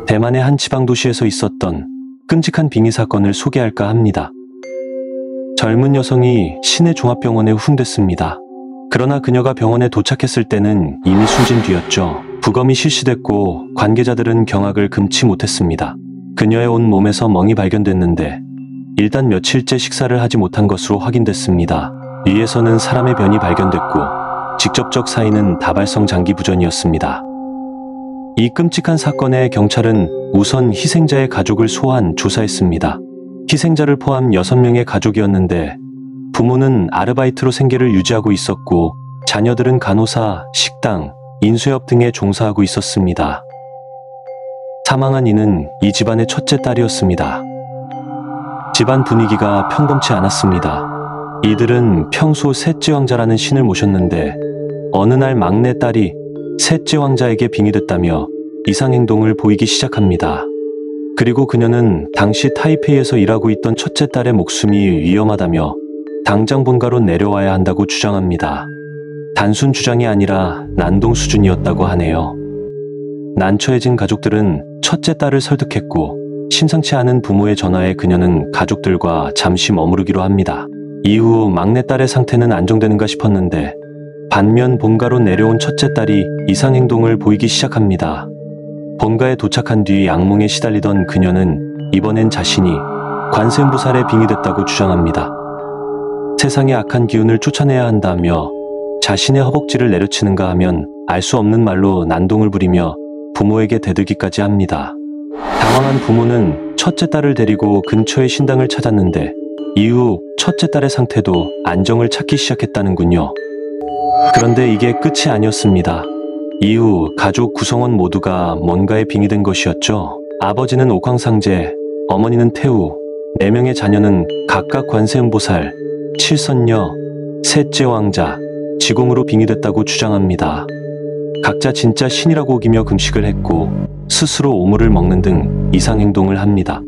대만의 한 지방 도시에서 있었던 끔찍한 빙의 사건을 소개할까 합니다. 젊은 여성이 시내 종합병원에 후송됐습니다. 그러나 그녀가 병원에 도착했을 때는 이미 숨진 뒤였죠. 부검이 실시됐고 관계자들은 경악을 금치 못했습니다. 그녀의 온 몸에서 멍이 발견됐는데 일단 며칠째 식사를 하지 못한 것으로 확인됐습니다. 위에서는 사람의 변이 발견됐고 직접적 사인은 다발성 장기 부전이었습니다. 이 끔찍한 사건에 경찰은 우선 희생자의 가족을 소환 조사했습니다. 희생자를 포함 6명의 가족이었는데 부모는 아르바이트로 생계를 유지하고 있었고 자녀들은 간호사, 식당, 인수협 등에 종사하고 있었습니다. 사망한 이는 이 집안의 첫째 딸이었습니다. 집안 분위기가 평범치 않았습니다. 이들은 평소 셋째 왕자라는 신을 모셨는데 어느 날 막내 딸이 셋째 왕자에게 빙의됐다며 이상행동을 보이기 시작합니다. 그리고 그녀는 당시 타이페이에서 일하고 있던 첫째 딸의 목숨이 위험하다며 당장 본가로 내려와야 한다고 주장합니다. 단순 주장이 아니라 난동 수준이었다고 하네요. 난처해진 가족들은 첫째 딸을 설득했고 심상치 않은 부모의 전화에 그녀는 가족들과 잠시 머무르기로 합니다. 이후 막내딸의 상태는 안정되는가 싶었는데 반면 본가로 내려온 첫째 딸이 이상행동을 보이기 시작합니다. 본가에 도착한 뒤 악몽에 시달리던 그녀는 이번엔 자신이 관세음보살에 빙의됐다고 주장합니다. 세상의 악한 기운을 쫓아내야 한다며 자신의 허벅지를 내려치는가 하면 알 수 없는 말로 난동을 부리며 부모에게 대들기까지 합니다. 당황한 부모는 첫째 딸을 데리고 근처의 신당을 찾았는데 이후 첫째 딸의 상태도 안정을 찾기 시작했다는군요. 그런데 이게 끝이 아니었습니다. 이후 가족 구성원 모두가 뭔가에 빙의된 것이었죠. 아버지는 옥황상제, 어머니는 태우, 4명의 자녀는 각각 관세음보살, 칠선녀, 셋째 왕자, 지공으로 빙의됐다고 주장합니다. 각자 진짜 신이라고 우기며 금식을 했고 스스로 오물을 먹는 등 이상행동을 합니다.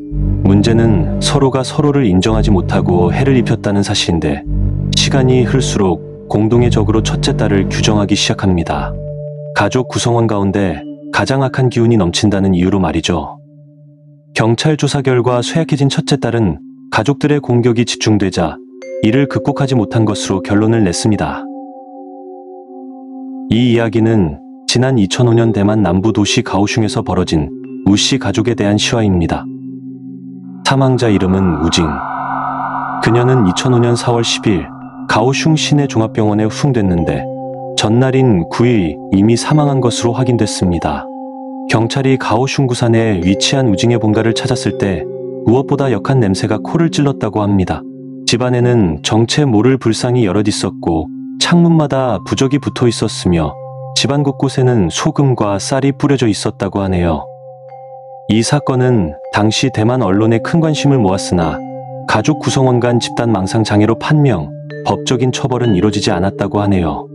문제는 서로가 서로를 인정하지 못하고 해를 입혔다는 사실인데 시간이 흐를수록 공동의 적으로 첫째 딸을 규정하기 시작합니다. 가족 구성원 가운데 가장 악한 기운이 넘친다는 이유로 말이죠. 경찰 조사 결과 쇠약해진 첫째 딸은 가족들의 공격이 집중되자 이를 극복하지 못한 것으로 결론을 냈습니다. 이 이야기는 지난 2005년 대만 남부 도시 가오슝에서 벌어진 우씨 가족에 대한 실화입니다. 사망자 이름은 우징. 그녀는 2005년 4월 10일 가오슝 시내 종합병원에 후송됐는데 전날인 9일 이미 사망한 것으로 확인됐습니다. 경찰이 가오슝 구산에 위치한 우징의 본가를 찾았을 때 무엇보다 역한 냄새가 코를 찔렀다고 합니다. 집안에는 정체 모를 불상이 여럿 있었고 창문마다 부적이 붙어 있었으며 집안 곳곳에는 소금과 쌀이 뿌려져 있었다고 하네요. 이 사건은 당시 대만 언론에 큰 관심을 모았으나 가족 구성원 간 집단 망상 장애로 판명, 법적인 처벌은 이뤄지지 않았다고 하네요.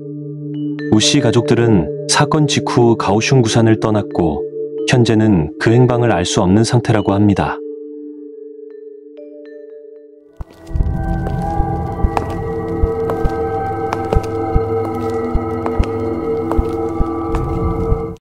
우씨 가족들은 사건 직후 가오슝 구산을 떠났고 현재는 그 행방을 알 수 없는 상태라고 합니다.